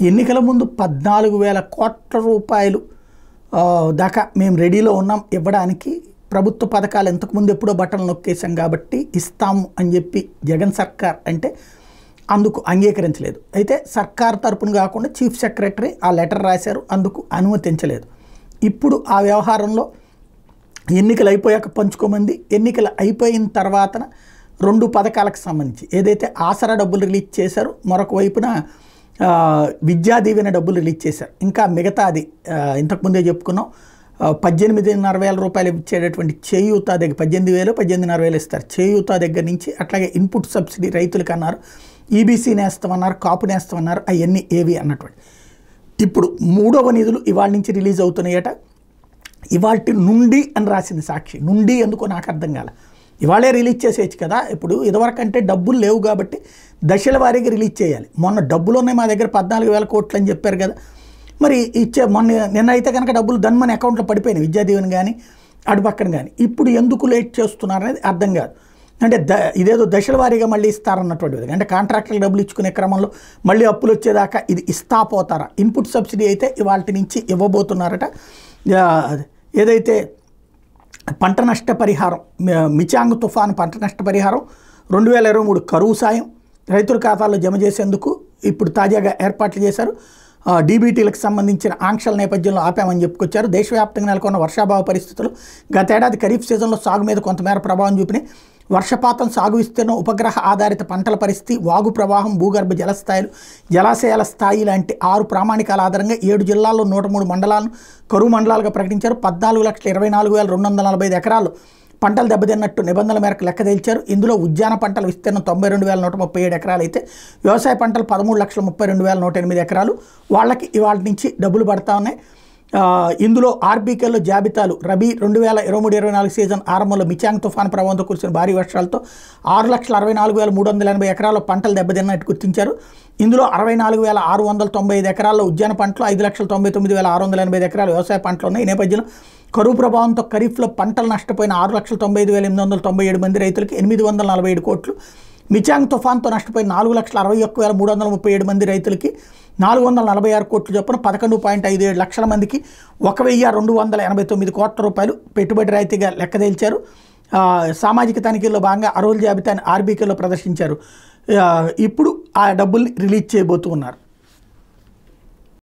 ఎన్నికల ముందు 14,000 కోట్ల రూపాయలు దాకా మేము రెడీలో ఉన్నాం ఇవ్వడానికి. ప్రభుత్వ పథకాలు ఇంతకుముందు ఎప్పుడో బటన్లు నొక్కేసాం కాబట్టి ఇస్తాము అని చెప్పి జగన్ సర్కార్ అంటే అందుకు అంగీకరించలేదు. అయితే సర్కార్ తరపున కాకుండా చీఫ్ సెక్రటరీ ఆ లెటర్ రాశారు, అందుకు అనుమతించలేదు. ఇప్పుడు ఆ వ్యవహారంలో ఎన్నికలు అయిపోయాక పంచుకోమంది. ఎన్నికలు అయిపోయిన తర్వాత 2 పథకాలకు సంబంధించి ఏదైతే ఆసరా డబ్బులు రిలీజ్ చేశారో, మరొక వైపున విద్యా దీవెన డబ్బులు రిలీజ్ చేశారు. ఇంకా మిగతాది ఇంతకుముందే చెప్పుకున్నాం, 18,500 రూపాయలు ఇచ్చేటటువంటి చేయూత దగ్గర 18,000 18,500 ఇస్తారు చేయూత దగ్గర నుంచి. అట్లాగే ఇన్పుట్ సబ్సిడీ రైతులకు అన్నారు, ఈబీసీ నేస్తామన్నారు, కాపు నేస్తామన్నారు, అవన్నీ ఏవి అన్నటువంటి. ఇప్పుడు 3వ నిధులు ఇవాళ నుంచి రిలీజ్ అవుతున్నాయట. ఇవాటి నుండి అని రాసింది సాక్షి. నుండి ఎందుకో నాకు అర్థం కాల. ఇవాళే రిలీజ్ చేసేయచ్చు కదా. ఇప్పుడు ఇదివరకు అంటే డబ్బులు లేవు కాబట్టి దశల వారీగా రిలీజ్ చేయాలి. మొన్న డబ్బులు ఉన్నాయి మా దగ్గర 14,000 కోట్లు అని చెప్పారు కదా. మరి నిన్న అయితే కనుక డబ్బులు మన అకౌంట్లో పడిపోయినాయి, విద్యా దీవెన కానీ అటు పక్కన కానీ. ఇప్పుడు ఎందుకు లేట్ చేస్తున్నారు అనేది అర్థం కాదు. అంటే ఇదేదో దశల వారీగా మళ్ళీ ఇస్తారన్నటువంటి విధంగా, అంటే కాంట్రాక్టర్లు డబ్బులు ఇచ్చుకునే క్రమంలో మళ్ళీ అప్పులు వచ్చేదాకా ఇది ఇస్తా పోతారా. ఇన్పుట్ సబ్సిడీ అయితే ఇవాళ నుంచి ఇవ్వబోతున్నారట. ఏదైతే పంట నష్టపరిహారం, మిచాంగ్ తుఫాను పంట నష్టపరిహారం, 2023 కరువు సాయం రైతుల ఖాతాల్లో జమ చేసేందుకు ఇప్పుడు తాజాగా ఏర్పాట్లు చేశారు. డీబీటీలకు సంబంధించిన ఆంక్షల నేపథ్యంలో ఆపామని చెప్పుకొచ్చారు. దేశవ్యాప్తంగా నెలకొన్న వర్షాభావ పరిస్థితులు గతేడాది ఖరీఫ్ సీజన్లో సాగు మీద కొంతమేర ప్రభావం చూపినాయి. వర్షపాతం, సాగు విస్తీర్ణం, ఉపగ్రహ ఆధారిత పంటల పరిస్థితి, వాగు ప్రవాహం, భూగర్భ జలస్థాయిలు, జలాశయాల స్థాయి లాంటి 6 ప్రామాణికాల ఆధారంగా 7 జిల్లాల్లో 103 మండలాలను కరువు మండలాలుగా ప్రకటించారు. 14,24,245 ఎకరాల్లో పంటలు దెబ్బతిన్నట్టు నిబంధనల మేరకు లెక్క తేల్చారు. ఇందులో ఉద్యాన పంటల విస్తీర్ణం 92,137 ఎకరాలు అయితే, వ్యవసాయ పంటలు 13,32,108 ఎకరాలు. వాళ్ళకి ఇవాళ నుంచి డబ్బులు పడతా ఉన్నాయి. ఇందులో ఆర్బీకేలో జాబితాలు రబీ 2023-24 సీజన్ ఆరంభంలో మిచాంగ్ తుఫాను ప్రభావంతో కురిసిన భారీ వర్షాలతో 6,64,380 ఎకరాల్లో పంటలు దెబ్బతిన్నట్టు గుర్తించారు. ఇందులో 64,695 ఎకరాల్లో ఉద్యాన పంటలు, 5,99,685 ఎకరాలు వ్యవసాయ పంటలు ఉన్నాయి. ఈ నేపథ్యంలో కరువు ప్రభావంతో ఖరీఫ్లో పంటలు నష్టపోయిన 6,95,897 మంది రైతులకి 847 కోట్లు, మిచాంగ్ తుఫాన్తో నష్టపోయిన 4,61,337 మంది రైతులకి 446 కోట్లు చొప్పున 11.57 లక్షల మందికి 1,289 కోట్ల రూపాయలు పెట్టుబడి రాయితీగా లెక్క తేల్చారు. సామాజిక తనిఖీల్లో భాగంగా అర్హుల జాబితాని ఆర్బీకేలో ప్రదర్శించారు. ఇప్పుడు ఆ డబ్బుల్ని రిలీజ్ చేయబోతున్నారు.